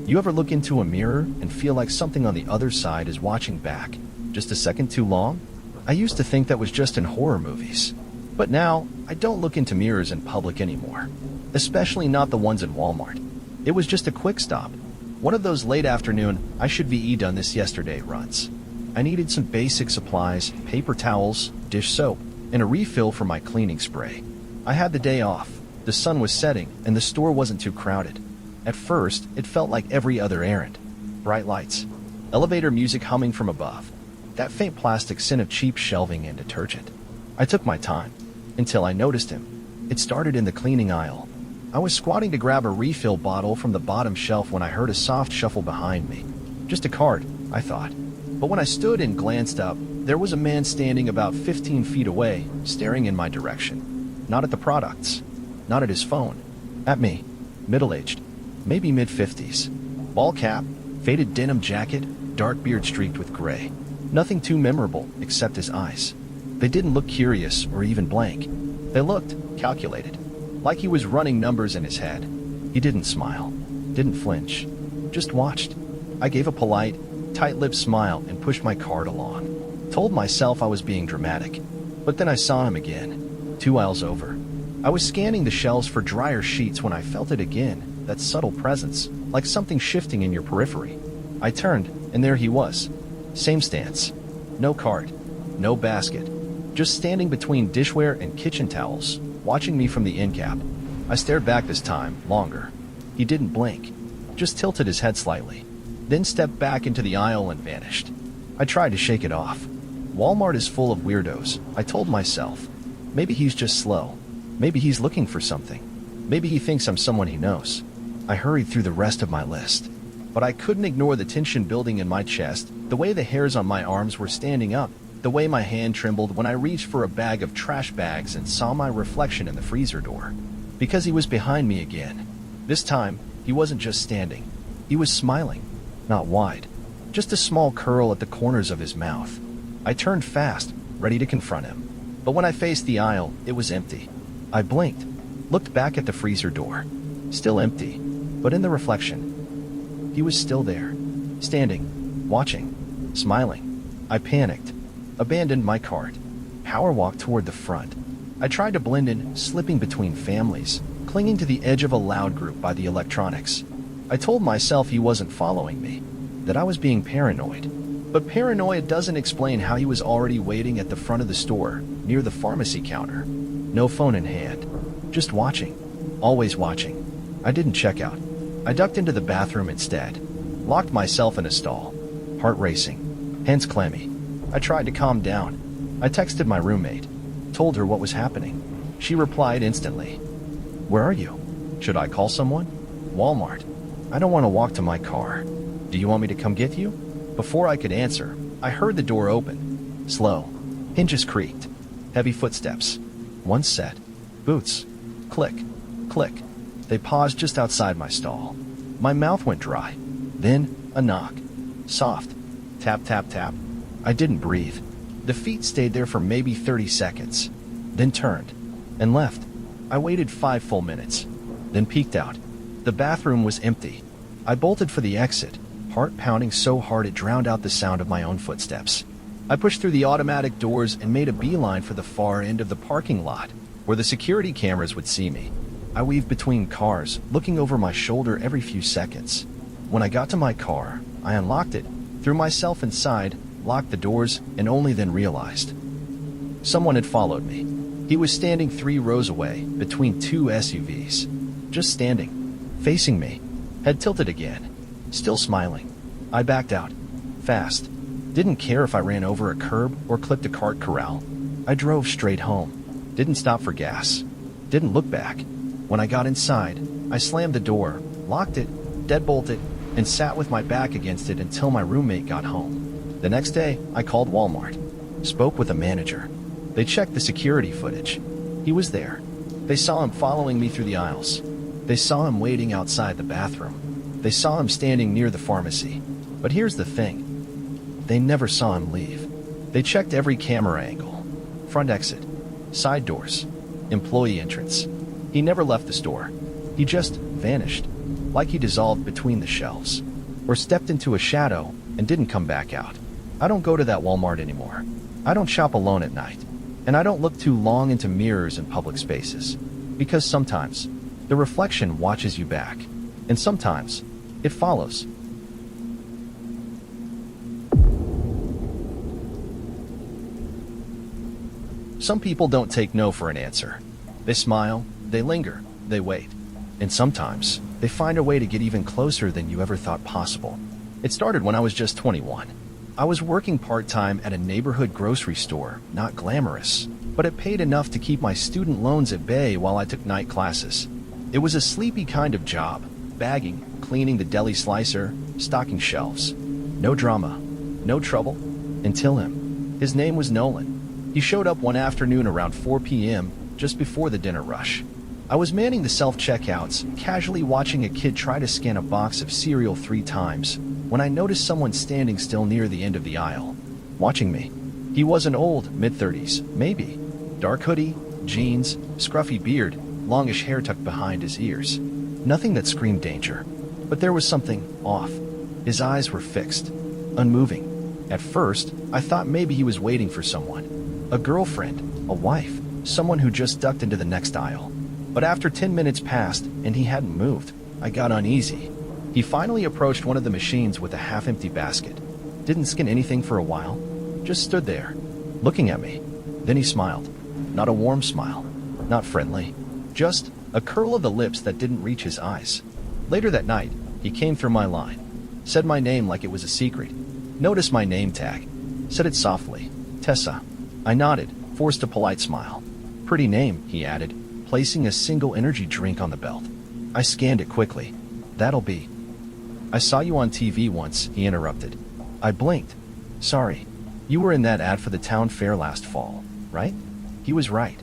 You ever look into a mirror and feel like something on the other side is watching back, just a second too long? I used to think that was just in horror movies. But now, I don't look into mirrors in public anymore. Especially not the ones in Walmart. It was just a quick stop. One of those late afternoon, I should be done this yesterday runs. I needed some basic supplies, paper towels, dish soap, and a refill for my cleaning spray. I had the day off. The sun was setting, and the store wasn't too crowded. At first, it felt like every other errand. Bright lights, elevator music humming from above, that faint plastic scent of cheap shelving and detergent. I took my time, until I noticed him. It started in the cleaning aisle. I was squatting to grab a refill bottle from the bottom shelf when I heard a soft shuffle behind me. Just a cart, I thought. But when I stood and glanced up, there was a man standing about 15 feet away, staring in my direction. Not at the products, not at his phone, at me. Middle-aged, maybe mid-50s. Ball cap, faded denim jacket, dark beard streaked with gray. Nothing too memorable except his eyes. They didn't look curious or even blank. They looked calculated, like he was running numbers in his head. He didn't smile, didn't flinch, just watched. I gave a polite, tight-lipped smile and pushed my cart along. Told myself I was being dramatic. But then I saw him again, 2 aisles over. I was scanning the shelves for dryer sheets when I felt it again, that subtle presence, like something shifting in your periphery. I turned, and there he was. Same stance. No cart, no basket. Just standing between dishware and kitchen towels, watching me from the end cap. I stared back this time, longer. He didn't blink, just tilted his head slightly, then stepped back into the aisle and vanished. I tried to shake it off. Walmart is full of weirdos, I told myself. Maybe he's just slow. Maybe he's looking for something. Maybe he thinks I'm someone he knows. I hurried through the rest of my list. But I couldn't ignore the tension building in my chest, the way the hairs on my arms were standing up, the way my hand trembled when I reached for a bag of trash bags and saw my reflection in the freezer door. Because he was behind me again. This time, he wasn't just standing. He was smiling. Not wide. Just a small curl at the corners of his mouth. I turned fast, ready to confront him. But when I faced the aisle, it was empty. I blinked, looked back at the freezer door. Still empty, but in the reflection, he was still there. Standing, watching, smiling. I panicked. Abandoned my cart. Power walked toward the front. I tried to blend in, slipping between families, clinging to the edge of a loud group by the electronics. I told myself he wasn't following me, that I was being paranoid. But paranoia doesn't explain how he was already waiting at the front of the store, near the pharmacy counter. No phone in hand. Just watching. Always watching. I didn't check out. I ducked into the bathroom instead. Locked myself in a stall. Heart racing. Hands clammy. I tried to calm down. I texted my roommate. Told her what was happening. She replied instantly. Where are you? Should I call someone? Walmart. I don't want to walk to my car. Do you want me to come get you? Before I could answer, I heard the door open. Slow. Hinges creaked. Heavy footsteps. One set. Boots. Click. Click. They paused just outside my stall. My mouth went dry. Then, a knock. Soft. Tap, tap, tap. I didn't breathe. The feet stayed there for maybe 30 seconds. Then turned. And left. I waited 5 full minutes. Then peeked out. The bathroom was empty. I bolted for the exit, heart pounding so hard it drowned out the sound of my own footsteps. I pushed through the automatic doors and made a beeline for the far end of the parking lot, where the security cameras would see me. I weaved between cars, looking over my shoulder every few seconds. When I got to my car, I unlocked it, threw myself inside, locked the doors, and only then realized someone had followed me. He was standing 3 rows away, between 2 SUVs. Just standing, facing me, head tilted again, still smiling. I backed out, fast. Didn't care if I ran over a curb or clipped a cart corral. I drove straight home. Didn't stop for gas. Didn't look back. When I got inside, I slammed the door, locked it, deadbolted, and sat with my back against it until my roommate got home. The next day, I called Walmart. Spoke with a manager. They checked the security footage. He was there. They saw him following me through the aisles. They saw him waiting outside the bathroom. They saw him standing near the pharmacy. But here's the thing. They never saw him leave. They checked every camera angle. Front exit. Side doors. Employee entrance. He never left the store. He just vanished. like he dissolved between the shelves, or stepped into a shadow and didn't come back out. I don't go to that Walmart anymore. I don't shop alone at night, and I don't look too long into mirrors in public spaces, because sometimes the reflection watches you back, and sometimes it follows. Some people don't take no for an answer. They smile, they linger, they wait, and sometimes they find a way to get even closer than you ever thought possible. It started when I was just 21. I was working part-time at a neighborhood grocery store, not glamorous, but it paid enough to keep my student loans at bay while I took night classes. It was a sleepy kind of job, bagging, cleaning the deli slicer, stocking shelves. No drama, no trouble, until him. His name was Nolan. He showed up one afternoon around 4 p.m., just before the dinner rush. I was manning the self-checkouts, casually watching a kid try to scan a box of cereal 3 times, when I noticed someone standing still near the end of the aisle, watching me. He wasn't old, mid-30s, maybe. Dark hoodie, jeans, scruffy beard, longish hair tucked behind his ears. Nothing that screamed danger, but there was something off. His eyes were fixed, unmoving. At first, I thought maybe he was waiting for someone. A girlfriend, a wife, someone who just ducked into the next aisle. But after 10 minutes passed and he hadn't moved, I got uneasy. He finally approached one of the machines with a half-empty basket. Didn't scan anything for a while, just stood there, looking at me. Then he smiled. Not a warm smile, not friendly, just a curl of the lips that didn't reach his eyes. Later that night, he came through my line, said my name like it was a secret, noticed my name tag, said it softly, Tessa. I nodded, forced a polite smile. Pretty name, he added, placing a single energy drink on the belt. I scanned it quickly. That'll be. I saw you on TV once, he interrupted. I blinked. Sorry. You were in that ad for the town fair last fall, right? He was right.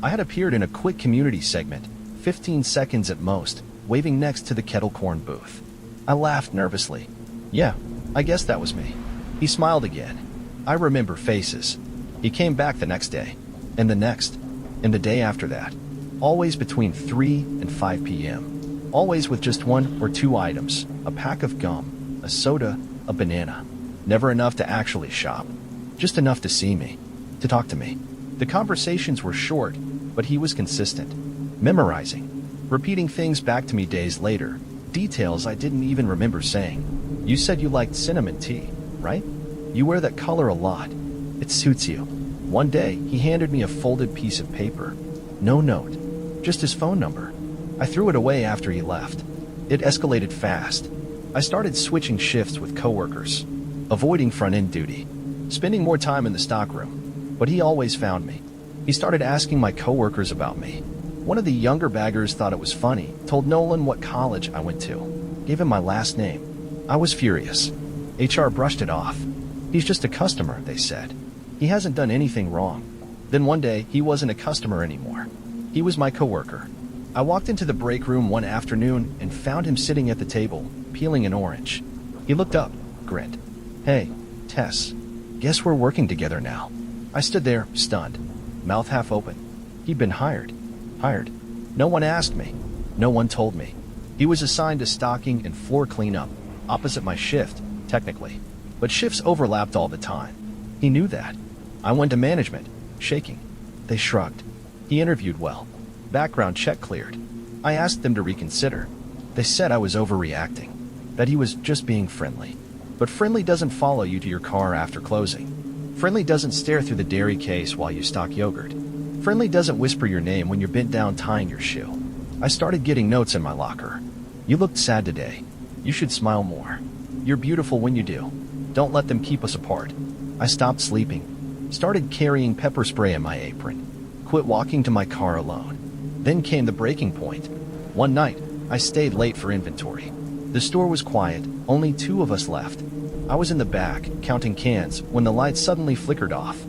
I had appeared in a quick community segment, 15 seconds at most, waving next to the kettle corn booth. I laughed nervously. Yeah, I guess that was me. He smiled again. I remember faces. He came back the next day, and the next, and the day after that. Always between 3 and 5 p.m. Always with just 1 or 2 items, a pack of gum, a soda, a banana. Never enough to actually shop. Just enough to see me, to talk to me. The conversations were short, but he was consistent. Memorizing, repeating things back to me days later, details I didn't even remember saying. You said you liked cinnamon tea, right? You wear that color a lot. It suits you. One day, he handed me a folded piece of paper. No note, just his phone number. I threw it away after he left. It escalated fast. I started switching shifts with coworkers, avoiding front-end duty, spending more time in the stockroom. But he always found me. He started asking my coworkers about me. One of the younger baggers thought it was funny, told Nolan what college I went to, gave him my last name. I was furious. HR brushed it off. He's just a customer, they said. He hasn't done anything wrong. Then one day, he wasn't a customer anymore. He was my coworker. I walked into the break room one afternoon and found him sitting at the table, peeling an orange. He looked up, grinned. Hey, Tess, guess we're working together now. I stood there, stunned, mouth half open. He'd been hired. Hired. No one asked me. No one told me. He was assigned to stocking and floor cleanup, opposite my shift, technically. But shifts overlapped all the time. He knew that. I went to management, shaking. They shrugged. He interviewed well. Background check cleared. I asked them to reconsider. They said I was overreacting, that he was just being friendly. But friendly doesn't follow you to your car after closing. Friendly doesn't stare through the dairy case while you stock yogurt. Friendly doesn't whisper your name when you're bent down tying your shoe. I started getting notes in my locker. You looked sad today. You should smile more. You're beautiful when you do. Don't let them keep us apart. I stopped sleeping. Started carrying pepper spray in my apron. Quit walking to my car alone. Then came the breaking point. One night, I stayed late for inventory. The store was quiet, only 2 of us left. I was in the back, counting cans, when the light suddenly flickered off.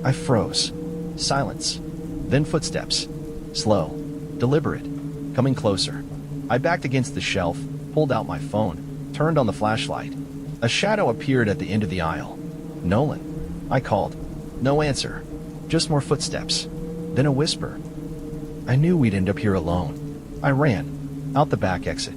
I froze. Silence. Then footsteps. Slow. Deliberate. Coming closer. I backed against the shelf, pulled out my phone, turned on the flashlight. A shadow appeared at the end of the aisle. Nolan. I called. No answer. Just more footsteps. Then a whisper. I knew we'd end up here alone. I ran. Out the back exit.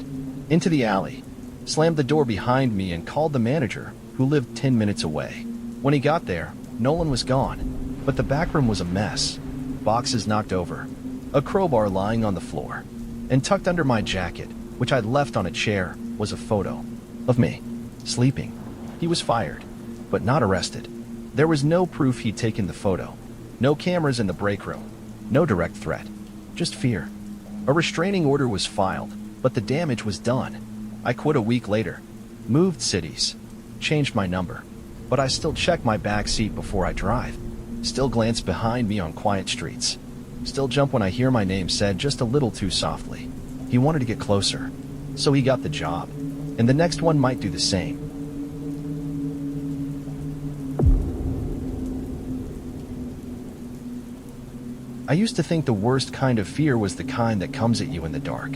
into the alley, slammed the door behind me, and called the manager, who lived 10 minutes away. When he got there, Nolan was gone, but the back room was a mess. Boxes knocked over, a crowbar lying on the floor, and tucked under my jacket, which I'd left on a chair, was a photo of me, sleeping. He was fired, but not arrested. There was no proof he'd taken the photo, no cameras in the break room, no direct threat, just fear. A restraining order was filed, but the damage was done. I quit a week later, moved cities, changed my number, but I still check my back seat before I drive, still glance behind me on quiet streets, still jump when I hear my name said just a little too softly. He wanted to get closer, so he got the job, and the next one might do the same. I used to think the worst kind of fear was the kind that comes at you in the dark,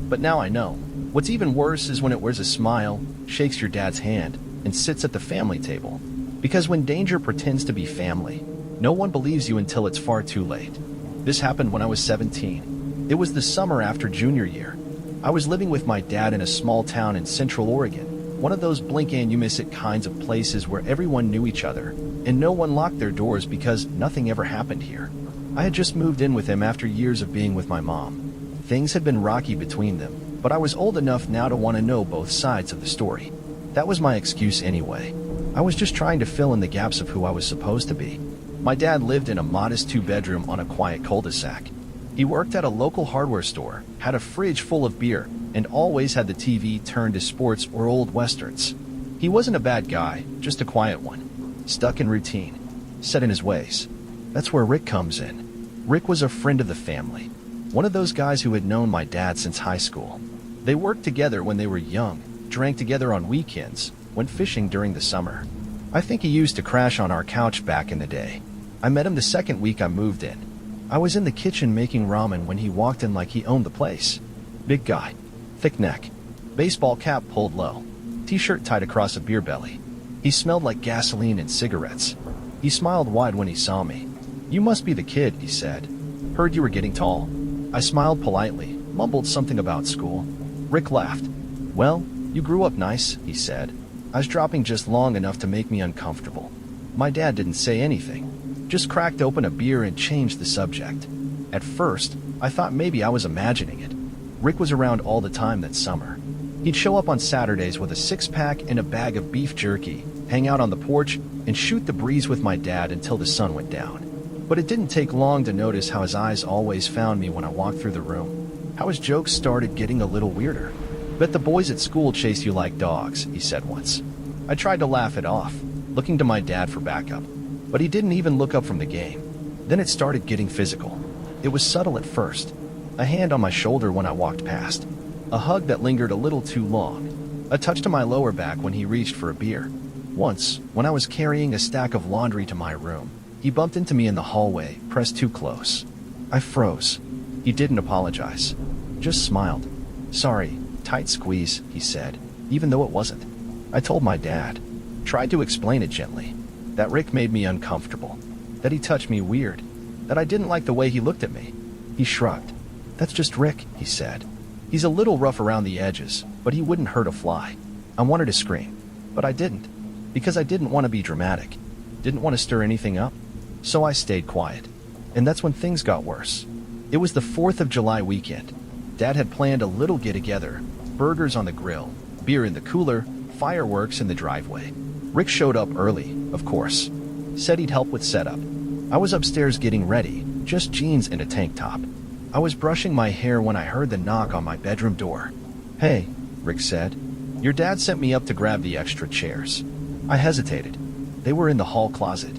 but now I know. What's even worse is when it wears a smile, shakes your dad's hand, and sits at the family table. Because when danger pretends to be family, no one believes you until it's far too late. This happened when I was 17. It was the summer after junior year. I was living with my dad in a small town in Central Oregon, one of those blink and you miss it kinds of places where everyone knew each other, and no one locked their doors because nothing ever happened here. I had just moved in with him after years of being with my mom. Things had been rocky between them, but I was old enough now to want to know both sides of the story. That was my excuse anyway. I was just trying to fill in the gaps of who I was supposed to be. My dad lived in a modest 2-bedroom on a quiet cul-de-sac. He worked at a local hardware store, had a fridge full of beer, and always had the TV turned to sports or old westerns. He wasn't a bad guy, just a quiet one, stuck in routine, set in his ways. That's where Rick comes in. Rick was a friend of the family, one of those guys who had known my dad since high school. They worked together when they were young, drank together on weekends, went fishing during the summer. I think he used to crash on our couch back in the day. I met him the second week I moved in. I was in the kitchen making ramen when he walked in like he owned the place. Big guy, thick neck, baseball cap pulled low, t-shirt tied across a beer belly. He smelled like gasoline and cigarettes. He smiled wide when he saw me. "You must be the kid," he said. "Heard you were getting tall." I smiled politely, mumbled something about school. Rick laughed. "Well, you grew up nice," he said. I was dropping just long enough to make me uncomfortable. My dad didn't say anything, just cracked open a beer and changed the subject. At first, I thought maybe I was imagining it. Rick was around all the time that summer. He'd show up on Saturdays with a 6-pack and a bag of beef jerky, hang out on the porch, and shoot the breeze with my dad until the sun went down. But it didn't take long to notice how his eyes always found me when I walked through the room, how his jokes started getting a little weirder. "Bet the boys at school chase you like dogs," he said once. I tried to laugh it off, looking to my dad for backup, but he didn't even look up from the game. Then it started getting physical. It was subtle at first, a hand on my shoulder when I walked past, a hug that lingered a little too long, a touch to my lower back when he reached for a beer. Once, when I was carrying a stack of laundry to my room, he bumped into me in the hallway, pressed too close. I froze. He didn't apologize, just smiled. "Sorry, tight squeeze," he said, even though it wasn't. I told my dad, tried to explain it gently, that Rick made me uncomfortable, that he touched me weird, that I didn't like the way he looked at me. He shrugged. "That's just Rick," he said. "He's a little rough around the edges, but he wouldn't hurt a fly." I wanted to scream, but I didn't, because I didn't want to be dramatic, didn't want to stir anything up. So I stayed quiet. And that's when things got worse. It was the 4th of July weekend. Dad had planned a little get-together, burgers on the grill, beer in the cooler, fireworks in the driveway. Rick showed up early, of course. Said he'd help with setup. I was upstairs getting ready, just jeans and a tank top. I was brushing my hair when I heard the knock on my bedroom door. "Hey," Rick said. "Your dad sent me up to grab the extra chairs." I hesitated. They were in the hall closet.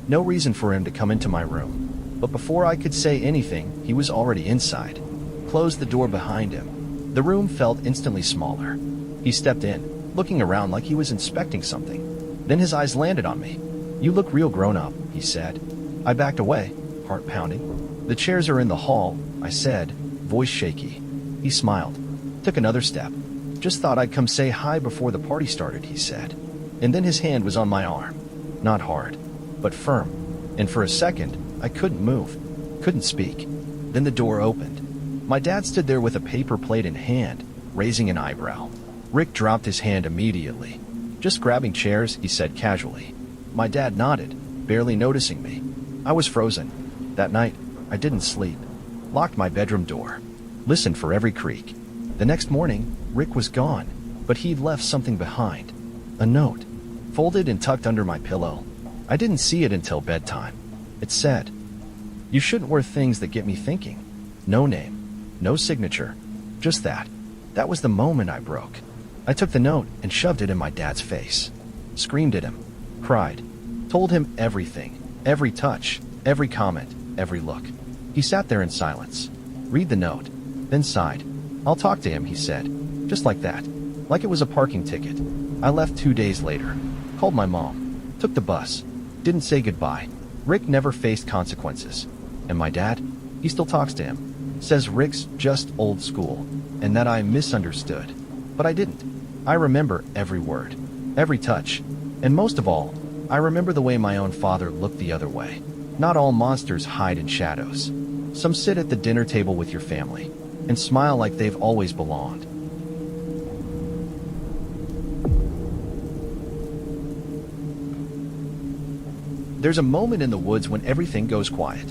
No reason for him to come into my room. But before I could say anything, he was already inside. Closed the door behind him. The room felt instantly smaller. He stepped in, looking around like he was inspecting something. Then his eyes landed on me. "You look real grown up," he said. I backed away, heart pounding. "The chairs are in the hall," I said, voice shaky. He smiled, took another step. "Just thought I'd come say hi before the party started," he said. And then his hand was on my arm. Not hard, but firm. And for a second, I couldn't move, couldn't speak. Then the door opened. My dad stood there with a paper plate in hand, raising an eyebrow. Rick dropped his hand immediately. "Just grabbing chairs," he said casually. My dad nodded, barely noticing me. I was frozen. That night, I didn't sleep. Locked my bedroom door. Listened for every creak. The next morning, Rick was gone, but he'd left something behind. A note, folded and tucked under my pillow. I didn't see it until bedtime. It said, "You shouldn't wear things that get me thinking." No name, no signature, just that. That was the moment I broke. I took the note and shoved it in my dad's face. Screamed at him, cried, told him everything, every touch, every comment, every look. He sat there in silence. Read the note, then sighed. "I'll talk to him," he said, just like that, like it was a parking ticket. I left 2 days later. Called my mom. Took the bus. Didn't say goodbye. Rick never faced consequences. And my dad? He still talks to him. Says Rick's just old school, and that I misunderstood. But I didn't. I remember every word, every touch, and most of all, I remember the way my own father looked the other way. Not all monsters hide in shadows. Some sit at the dinner table with your family and smile like they've always belonged. There's a moment in the woods when everything goes quiet.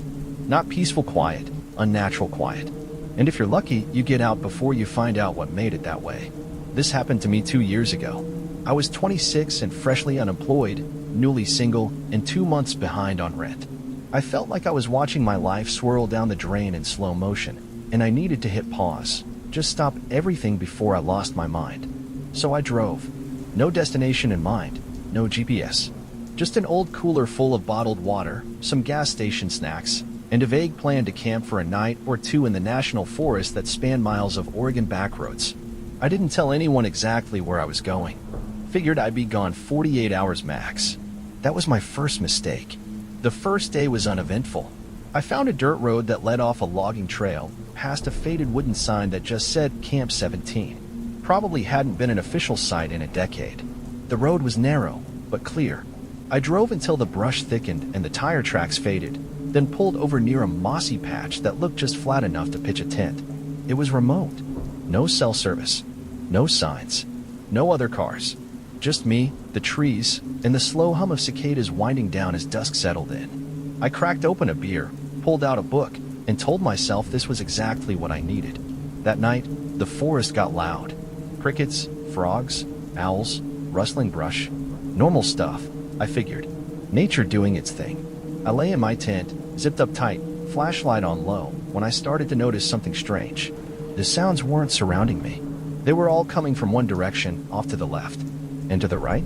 Not peaceful quiet, unnatural quiet. And if you're lucky, you get out before you find out what made it that way. This happened to me 2 years ago. I was 26 and freshly unemployed, newly single, and 2 months behind on rent. I felt like I was watching my life swirl down the drain in slow motion, and I needed to hit pause, just stop everything before I lost my mind. So I drove. No destination in mind, no GPS. Just an old cooler full of bottled water, some gas station snacks, and a vague plan to camp for a night or two in the national forest that spanned miles of Oregon backroads. I didn't tell anyone exactly where I was going. Figured I'd be gone 48 hours max. That was my first mistake. The first day was uneventful. I found a dirt road that led off a logging trail, past a faded wooden sign that just said Camp 17. Probably hadn't been an official site in a decade. The road was narrow, but clear. I drove until the brush thickened and the tire tracks faded, then pulled over near a mossy patch that looked just flat enough to pitch a tent. It was remote. No cell service. No signs. No other cars. Just me, the trees, and the slow hum of cicadas winding down as dusk settled in. I cracked open a beer, pulled out a book, and told myself this was exactly what I needed. That night, the forest got loud. Crickets, frogs, owls, rustling brush. Normal stuff, I figured. Nature doing its thing. I lay in my tent, zipped up tight, flashlight on low, when I started to notice something strange. The sounds weren't surrounding me. They were all coming from one direction, off to the left. And to the right?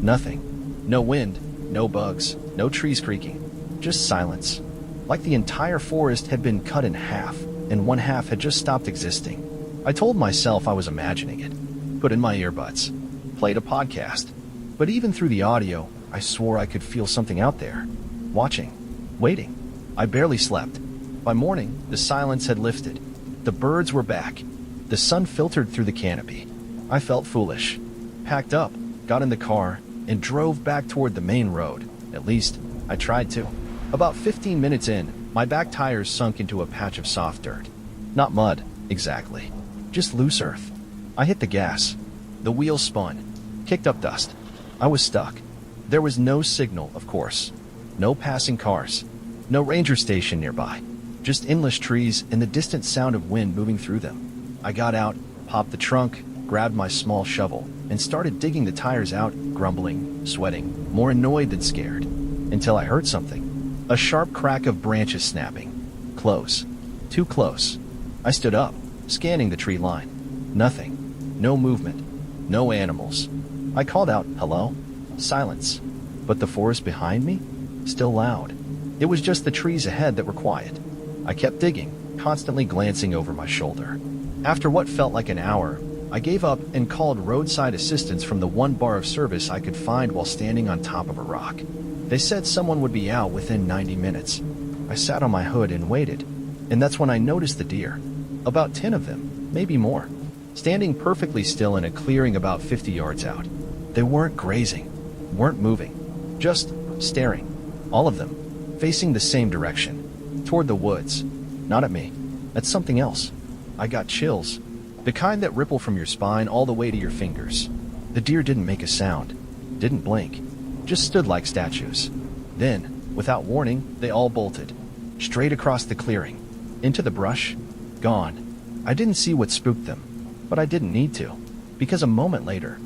Nothing. No wind, no bugs, no trees creaking. Just silence. Like the entire forest had been cut in half, and one half had just stopped existing. I told myself I was imagining it. Put in my earbuds. Played a podcast. But even through the audio, I swore I could feel something out there. Watching. Waiting. I barely slept. By morning, the silence had lifted. The birds were back. The sun filtered through the canopy. I felt foolish. Packed up, got in the car, and drove back toward the main road. At least, I tried to. About 15 minutes in, my back tires sunk into a patch of soft dirt. Not mud, exactly. Just loose earth. I hit the gas. The wheels spun. Kicked up dust. I was stuck. There was no signal, of course. No passing cars. No ranger station nearby. Just endless trees and the distant sound of wind moving through them. I got out, popped the trunk, grabbed my small shovel, and started digging the tires out, grumbling, sweating, more annoyed than scared, until I heard something. A sharp crack of branches snapping. Close. Too close. I stood up, scanning the tree line. Nothing. No movement. No animals. I called out, "Hello?" Silence. But the forest behind me? Still loud. It was just the trees ahead that were quiet. I kept digging, constantly glancing over my shoulder. After what felt like an hour, I gave up and called roadside assistance from the one bar of service I could find while standing on top of a rock. They said someone would be out within 90 minutes. I sat on my hood and waited, and that's when I noticed the deer. About 10 of them, maybe more, standing perfectly still in a clearing about 50 yards out. They weren't grazing, weren't moving, just staring, all of them, facing the same direction, toward the woods, not at me, at something else. I got chills, The kind that ripple from your spine all the way to your fingers. The deer didn't make a sound, didn't blink, just stood like statues. Then, without warning, they all bolted. Straight across the clearing. Into the brush. Gone. I didn't see what spooked them, but I didn't need to, because a moment later,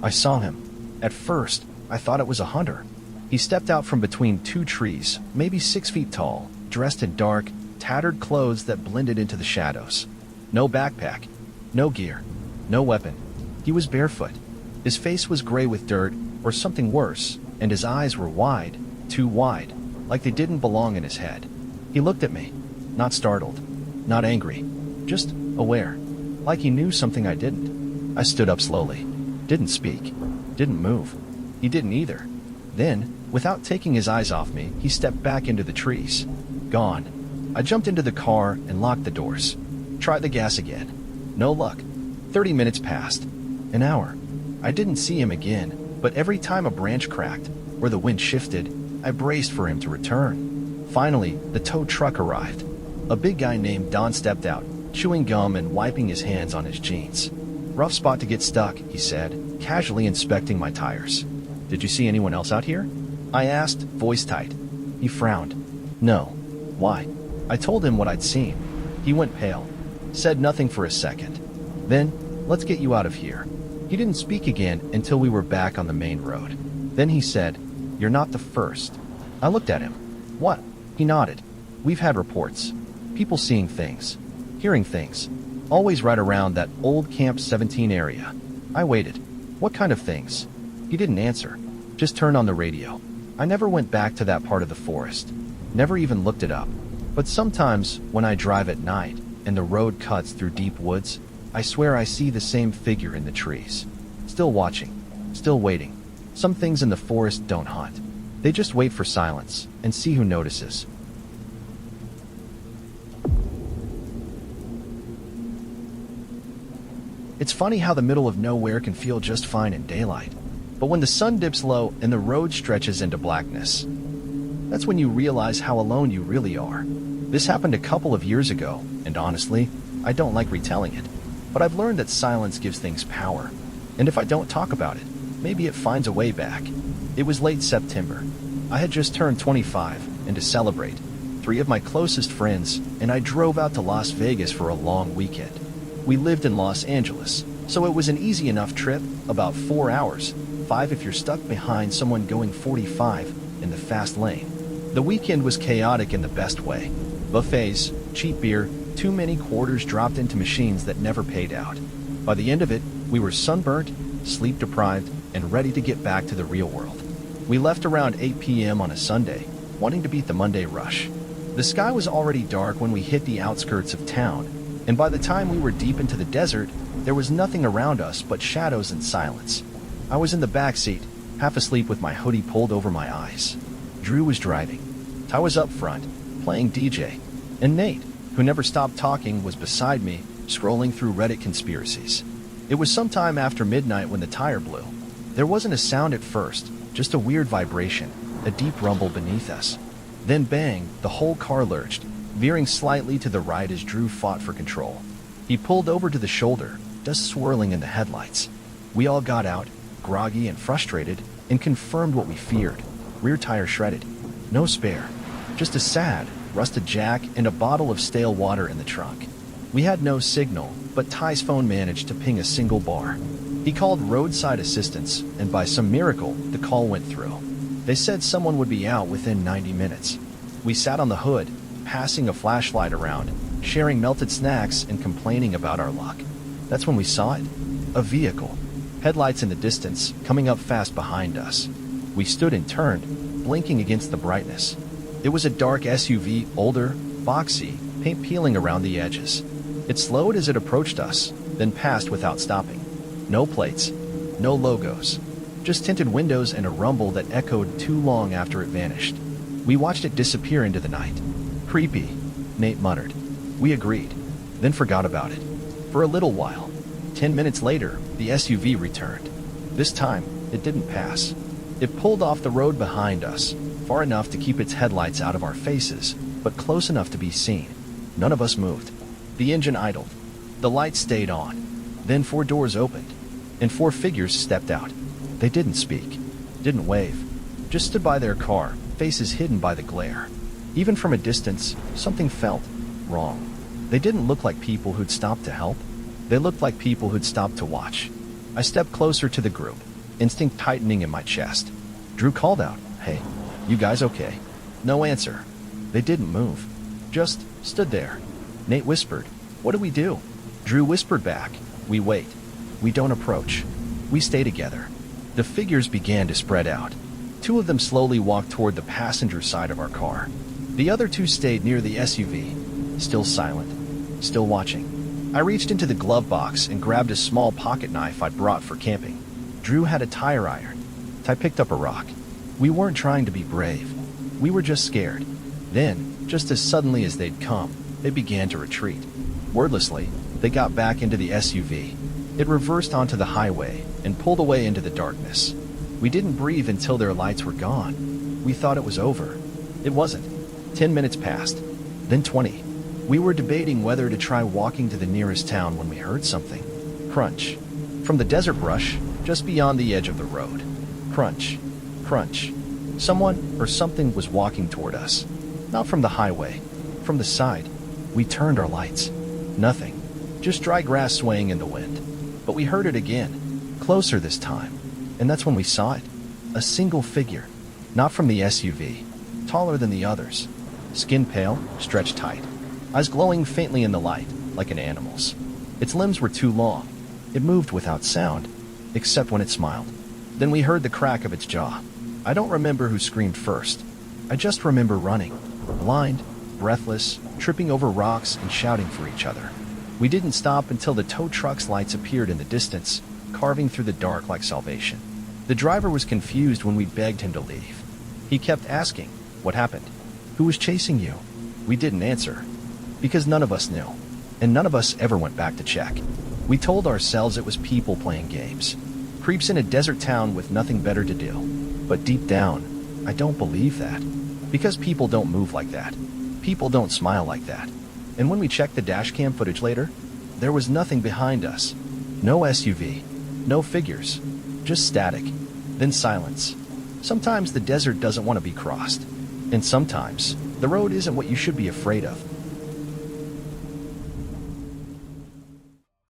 I saw him. At first, I thought it was a hunter. He stepped out from between two trees, maybe 6 feet tall, dressed in dark, tattered clothes that blended into the shadows. No backpack, no gear, no weapon. He was barefoot. His face was gray with dirt, or something worse, and his eyes were wide, too wide, like they didn't belong in his head. He looked at me, not startled, not angry, just aware, like he knew something I didn't. I stood up slowly, didn't speak, didn't move. He didn't either. Then, without taking his eyes off me, he stepped back into the trees. Gone. I jumped into the car and locked the doors. Tried the gas again. No luck. 30 minutes passed. An hour. I didn't see him again, but every time a branch cracked, or the wind shifted, I braced for him to return. Finally, the tow truck arrived. A big guy named Don stepped out, chewing gum and wiping his hands on his jeans. "Rough spot to get stuck," he said, casually inspecting my tires. "Did you see anyone else out here?" I asked, voice tight. He frowned. "No." "Why?" I told him what I'd seen. He went pale, said nothing for a second. Then, "Let's get you out of here." He didn't speak again until we were back on the main road. Then he said, "You're not the first." I looked at him. "What?" He nodded. "We've had reports. People seeing things, hearing things. Always right around that old Camp 17 area." I waited. "What kind of things?" He didn't answer. Just turned on the radio. I never went back to that part of the forest. Never even looked it up. But sometimes, when I drive at night, and the road cuts through deep woods, I swear I see the same figure in the trees. Still watching. Still waiting. Some things in the forest don't hunt. They just wait for silence, and see who notices. It's funny how the middle of nowhere can feel just fine in daylight. But when the sun dips low and the road stretches into blackness, that's when you realize how alone you really are. This happened a couple of years ago, and honestly, I don't like retelling it. But I've learned that silence gives things power. And if I don't talk about it, maybe it finds a way back. It was late September. I had just turned 25, and to celebrate, 3 of my closest friends and I drove out to Las Vegas for a long weekend. We lived in Los Angeles, so it was an easy enough trip, about 4 hours, 5 if you're stuck behind someone going 45 in the fast lane. The weekend was chaotic in the best way. Buffets, cheap beer, too many quarters dropped into machines that never paid out. By the end of it, we were sunburnt, sleep-deprived, and ready to get back to the real world. We left around 8 p.m. on a Sunday, wanting to beat the Monday rush. The sky was already dark when we hit the outskirts of town, and by the time we were deep into the desert, there was nothing around us but shadows and silence. I was in the back seat, half asleep with my hoodie pulled over my eyes. Drew was driving. Ty was up front, playing DJ, and Nate, who never stopped talking, was beside me, scrolling through Reddit conspiracies. It was sometime after midnight when the tire blew. There wasn't a sound at first, just a weird vibration, a deep rumble beneath us. Then bang, the whole car lurched, veering slightly to the right as Drew fought for control. He pulled over to the shoulder, dust swirling in the headlights. We all got out, groggy and frustrated, and confirmed what we feared. Rear tire shredded. No spare. Just a sad, rusted jack and a bottle of stale water in the trunk. We had no signal, but Ty's phone managed to ping a single bar. He called roadside assistance, and by some miracle, the call went through. They said someone would be out within 90 minutes. We sat on the hood, passing a flashlight around, sharing melted snacks and complaining about our luck. That's when we saw it. A vehicle. Headlights in the distance, coming up fast behind us. We stood and turned, blinking against the brightness. It was a dark SUV, older, boxy, paint peeling around the edges. It slowed as it approached us, then passed without stopping. No plates, no logos, just tinted windows and a rumble that echoed too long after it vanished. We watched it disappear into the night. Creepy, Nate muttered. We agreed, then forgot about it. For a little while. 10 minutes later, the SUV returned. This time, it didn't pass. It pulled off the road behind us, far enough to keep its headlights out of our faces, but close enough to be seen. None of us moved. The engine idled. The light stayed on. Then 4 doors opened, and 4 figures stepped out. They didn't speak, didn't wave, just stood by their car, faces hidden by the glare. Even from a distance, something felt wrong. They didn't look like people who'd stopped to help. They looked like people who'd stopped to watch. I stepped closer to the group, instinct tightening in my chest. Drew called out, "Hey, you guys okay?" No answer. They didn't move, just stood there. Nate whispered, "What do we do?" Drew whispered back, "We wait. We don't approach. We stay together." The figures began to spread out. 2 of them slowly walked toward the passenger side of our car. The other 2 stayed near the SUV, still silent, still watching. I reached into the glove box and grabbed a small pocket knife I'd brought for camping. Drew had a tire iron. I picked up a rock. We weren't trying to be brave. We were just scared. Then, just as suddenly as they'd come, they began to retreat. Wordlessly, they got back into the SUV. It reversed onto the highway and pulled away into the darkness. We didn't breathe until their lights were gone. We thought it was over. It wasn't. 10 minutes passed, then 20. We were debating whether to try walking to the nearest town when we heard something. Crunch. From the desert brush, just beyond the edge of the road. Crunch. Crunch. Someone or something was walking toward us. Not from the highway. From the side. We turned our lights. Nothing. Just dry grass swaying in the wind. But we heard it again. Closer this time. And that's when we saw it. A single figure. Not from the SUV. Taller than the others. Skin pale, stretched tight. Eyes glowing faintly in the light, like an animal's. Its limbs were too long. It moved without sound, except when it smiled. Then we heard the crack of its jaw. I don't remember who screamed first. I just remember running, blind, breathless, tripping over rocks and shouting for each other. We didn't stop until the tow truck's lights appeared in the distance, carving through the dark like salvation. The driver was confused when we begged him to leave. He kept asking, "What happened? Who was chasing you?" We didn't answer, because none of us knew, and none of us ever went back to check. We told ourselves it was people playing games. Creeps in a desert town with nothing better to do. But deep down, I don't believe that. Because people don't move like that. People don't smile like that. And when we checked the dashcam footage later, there was nothing behind us. No SUV. No figures. Just static. Then silence. Sometimes the desert doesn't want to be crossed. And sometimes, the road isn't what you should be afraid of.